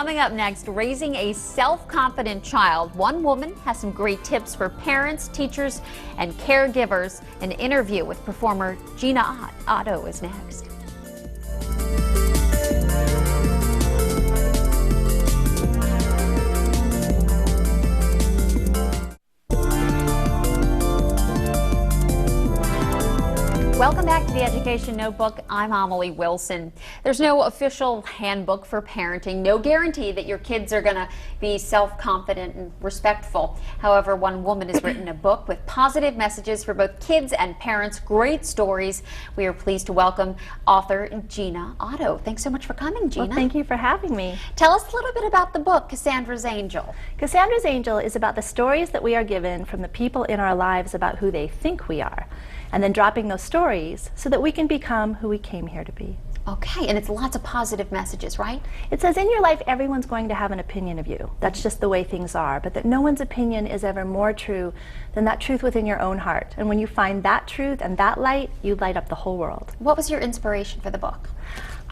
Coming up next, raising a self-confident child. One woman has some great tips for parents, teachers, and caregivers. An interview with performer Gina Otto is next. Welcome back to the Education Notebook. I'm Amelie Wilson. There's no official handbook for parenting, no guarantee that your kids are going to be self-confident and respectful. However, one woman has written a book with positive messages for both kids and parents, great stories. We are pleased to welcome author Gina Otto. Thanks so much for coming, Gina. Well, thank you for having me. Tell us a little bit about the book, Cassandra's Angel. Cassandra's Angel is about the stories that we are given from the people in our lives about who they think we are, and then dropping those stories so that we can become who we came here to be. Okay, and it's lots of positive messages, right? It says in your life everyone's going to have an opinion of you. That's just the way things are, but that no one's opinion is ever more true than that truth within your own heart. And when you find that truth and that light, you light up the whole world. What was your inspiration for the book?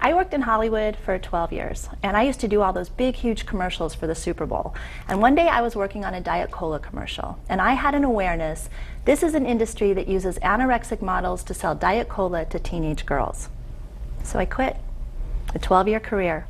I worked in Hollywood for 12 years, and I used to do all those big, huge commercials for the Super Bowl. And one day I was working on a Diet Cola commercial, and I had an awareness, this is an industry that uses anorexic models to sell Diet Cola to teenage girls. So I quit a 12-year career.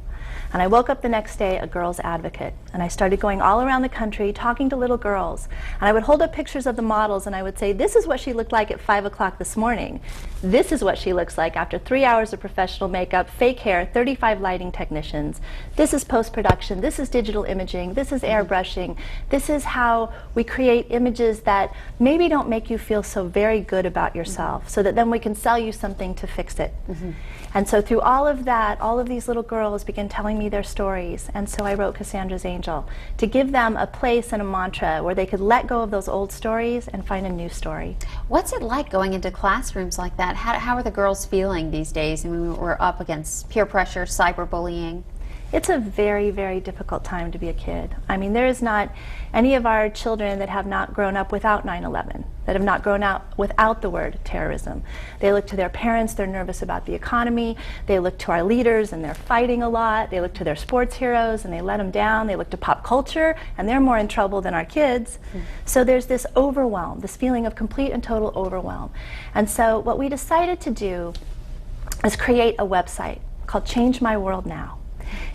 And I woke up the next day a girl's advocate, and I started going all around the country talking to little girls. And I would hold up pictures of the models and I would say, this is what she looked like at 5 o'clock this morning. This is what she looks like after 3 hours of professional makeup, fake hair, 35 lighting technicians. This is post-production, this is digital imaging, this is airbrushing. This is how we create images that maybe don't make you feel so very good about yourself, so that then we can sell you something to fix it. And so through all of that, all of these little girls began telling me their stories, and so I wrote Cassandra's Angel to give them a place and a mantra where they could let go of those old stories and find a new story. What's it like going into classrooms like that? How are the girls feeling these days? I mean, we're up against peer pressure, cyberbullying. It's a very, very difficult time to be a kid. I mean, there is not any of our children that have not grown up without 9/11, that have not grown up without the word terrorism. They look to their parents, they're nervous about the economy. They look to our leaders and they're fighting a lot. They look to their sports heroes and they let them down. They look to pop culture and they're more in trouble than our kids. So there's this overwhelm, this feeling of complete and total overwhelm. And so what we decided to do is create a website called Change My World Now.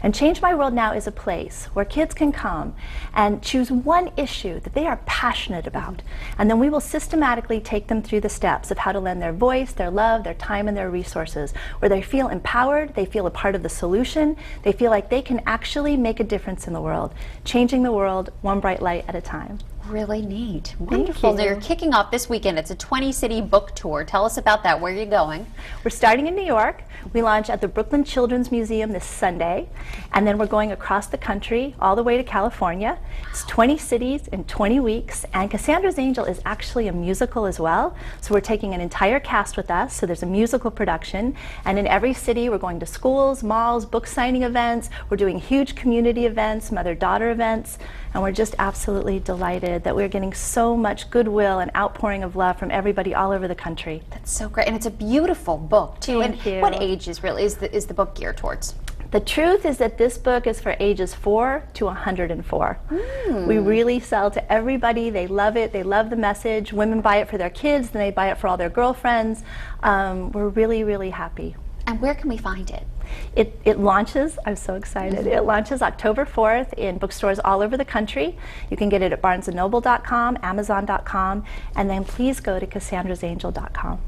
And Change My World Now is a place where kids can come and choose one issue that they are passionate about. And then we will systematically take them through the steps of how to lend their voice, their love, their time, and their resources, where they feel empowered, they feel a part of the solution, they feel like they can actually make a difference in the world, changing the world one bright light at a time. Really neat. Wonderful. Now you're kicking off this weekend. It's a 20-city book tour. Tell us about that. Where are you going? We're starting in New York. We launch at the Brooklyn Children's Museum this Sunday, and then we're going across the country all the way to California. It's 20 cities in 20 weeks, and Cassandra's Angel is actually a musical as well. So we're taking an entire cast with us, so there's a musical production, and in every city we're going to schools, malls, book signing events. We're doing huge community events, mother-daughter events, and we're just absolutely delighted that we're getting so much goodwill and outpouring of love from everybody all over the country. That's so great, and it's a beautiful book too. Thank you. What age is the book geared towards? The truth is that this book is for ages 4 to 104. We really sell to everybody. They love it. They love the message. Women buy it for their kids, then they buy it for all their girlfriends. We're really, really happy. And where can we find it? It launches, I'm so excited, it launches October 4th in bookstores all over the country. You can get it at barnesandnoble.com, amazon.com, and then please go to cassandrasangel.com.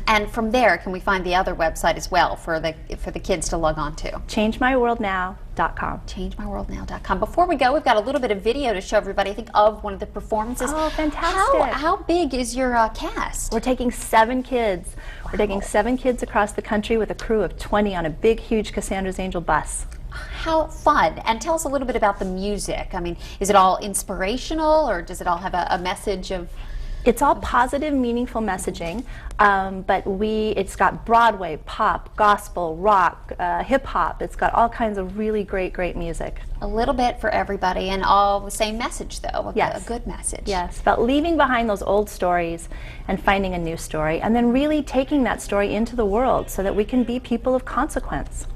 And from there, can we find the other website as well for the kids to log on to? ChangeMyWorldNow.com. ChangeMyWorldNow.com. Before we go, we've got a little bit of video to show everybody, I think, of one of the performances. Oh, fantastic. How big is your cast? We're taking 7 kids. We're taking 7 kids across the country with a crew of 20 on a big, huge Cassandra's Angel bus. How fun. And tell us a little bit about the music. I mean, is it all inspirational, or does it all have a message of... It's all positive, meaningful messaging, but it's got Broadway, pop, gospel, rock, hip-hop. It's got all kinds of really great music. A little bit for everybody, and all the same message, though. Yes. A good message. Yes, about leaving behind those old stories and finding a new story, and then really taking that story into the world so that we can be people of consequence.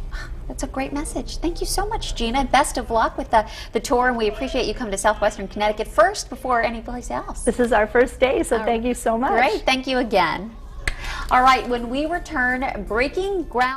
That's a great message. Thank you so much, Gina. Best of luck with the tour, and we appreciate you coming to Southwestern Connecticut first before anyplace else. This is our first day, so thank you so much. Great. Thank you again. All right, when we return, breaking ground.